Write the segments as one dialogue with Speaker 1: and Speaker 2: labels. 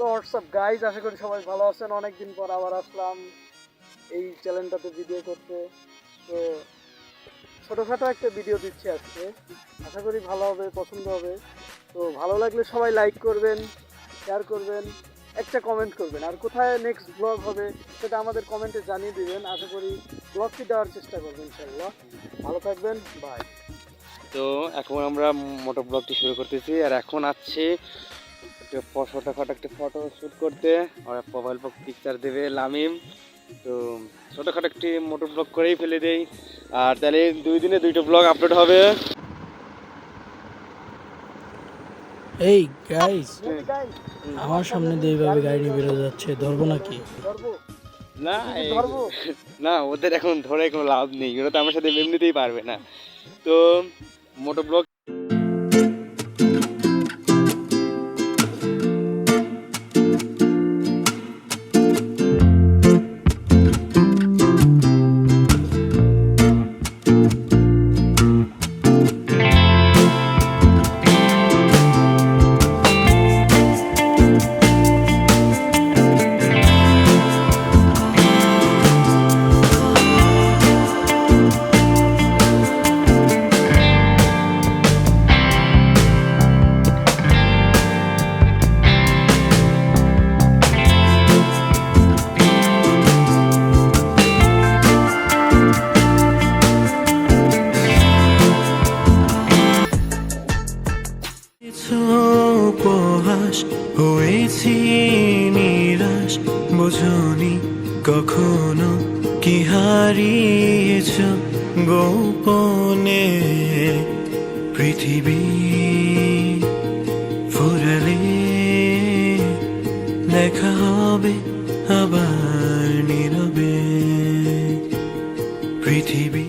Speaker 1: WhatsApp guys, আশা করি সবাই ভালো আছেন। অনেকদিন পর আবার আসলাম এই চ্যানেলটাতে ভিডিও করতে। তো ছোটোখাটো একটা ভিডিও দিচ্ছি আজকে, আশা করি ভালো হবে, পছন্দ হবে। তো ভালো লাগলে সবাই লাইক করবেন, শেয়ার করবেন, একটা কমেন্ট করবেন। আর কোথায় নেক্সট ব্লগ হবে সেটা আমাদের কমেন্টে জানিয়ে দিবেন। আশা করি ব্লগটি দেওয়ার চেষ্টা করবেন ইনশাল্লাহ। ভালো থাকবেন, বাই।
Speaker 2: তো এখন আমরা মোটর ব্লগটি শুরু করতেছি, আর এখন আসছে ছোটোখাটো একটা ফটো শ্যুট করতে। আর প্রোফাইল পিকচার দেবে লামিম। তো ছোটোখাটো একটি মোটর ব্লগ করেই ফেলে দেই, আর তাহলে 2 দিনে 2টো ব্লগ আপলোড হবে।
Speaker 3: এই গাইস, আমার সামনে দিয়ে এইভাবে গাড়ি নিয়ে বেরো যাচ্ছে, ধরবো নাকি?
Speaker 2: না না, ওদের এখন ধরে কোনো লাভ নেই, ওরা তো আমার সাথে এমনিতেই পারবে না। তো মোটর ব্লগ
Speaker 4: উপহাস হয়েছি নিরাশ, বোঝনি কখনো কি হারিয়েছ গোপনে। পৃথিবী ফুরালে দেখা হবে আবার নীরবে। পৃথিবী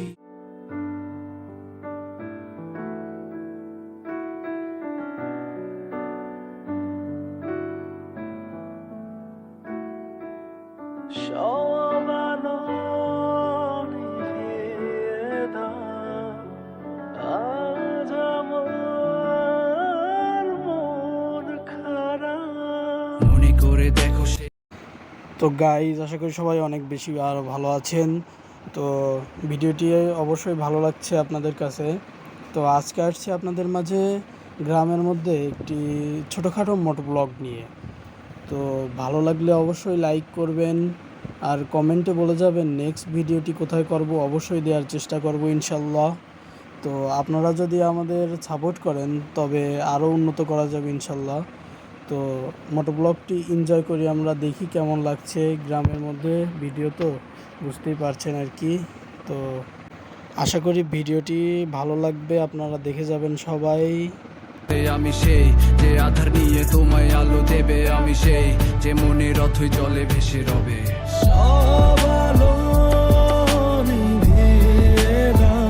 Speaker 4: মনে করে দেখো সে।
Speaker 3: তো গাইজ, আশা করি সবাই অনেক বেশি আরও ভালো আছেন। তো ভিডিওটি অবশ্যই ভালো লাগছে আপনাদের কাছে। তো আজকে আসছি আপনাদের মাঝে গ্রামের মধ্যে একটি ছোটোখাটো মোটো ব্লগ নিয়ে। তো ভালো লাগলে অবশ্যই লাইক করবেন, আর কমেন্টে বলে যাবেন নেক্সট ভিডিওটি কোথায় করব, অবশ্যই দেওয়ার চেষ্টা করব ইনশাল্লাহ। তো আপনারা যদি আমাদের সাপোর্ট করেন তবে আরও উন্নত করা যাবে ইনশাল্লাহ। তো মোটো ব্লগটি এনজয় করি আমরা, দেখি কেমন লাগছে গ্রামের মধ্যে ভিডিও, তো বুঝতেই পারছেন আর কি। তো আশা করি ভিডিওটি ভালো লাগবে, আপনারা দেখে যাবেন সবাই।
Speaker 4: আমি সেই যে আধার নিয়ে তোমায় আলো দেবে, আমি সেই যে মনের রথই জলে ভেসে রবে। সব আলো নিভিয়ে দাও,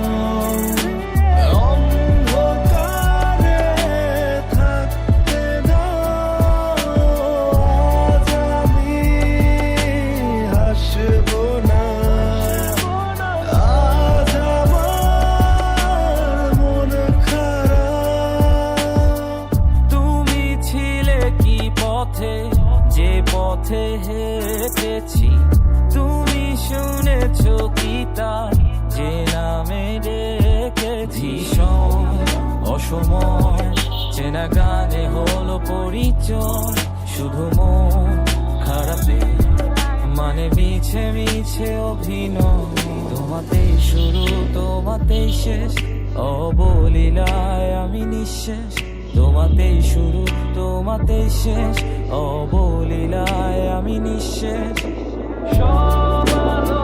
Speaker 4: অন্ধকারে থাকতে দাও। আজ আমি হাসবো না, আজ আমার মন খারাপ। তুমি ছিলে কি পথে, যে পথে হেঁটেছি, তুমি শুনেছো কি তার যে নামে ডেকেছি। অসময় চেনা গানে হলো পরিচয়, শুধু মন খারাপে মানে মিছে মিছে অভিনয়। তোমাতেই শুরু তোমাতেই শেষ, অবলীলায় আমি নিঃশেষ। তোমাতেই শুরু তোমাতেই শেষ, অবলীলায় আমি নিঃশেষ। সব আলো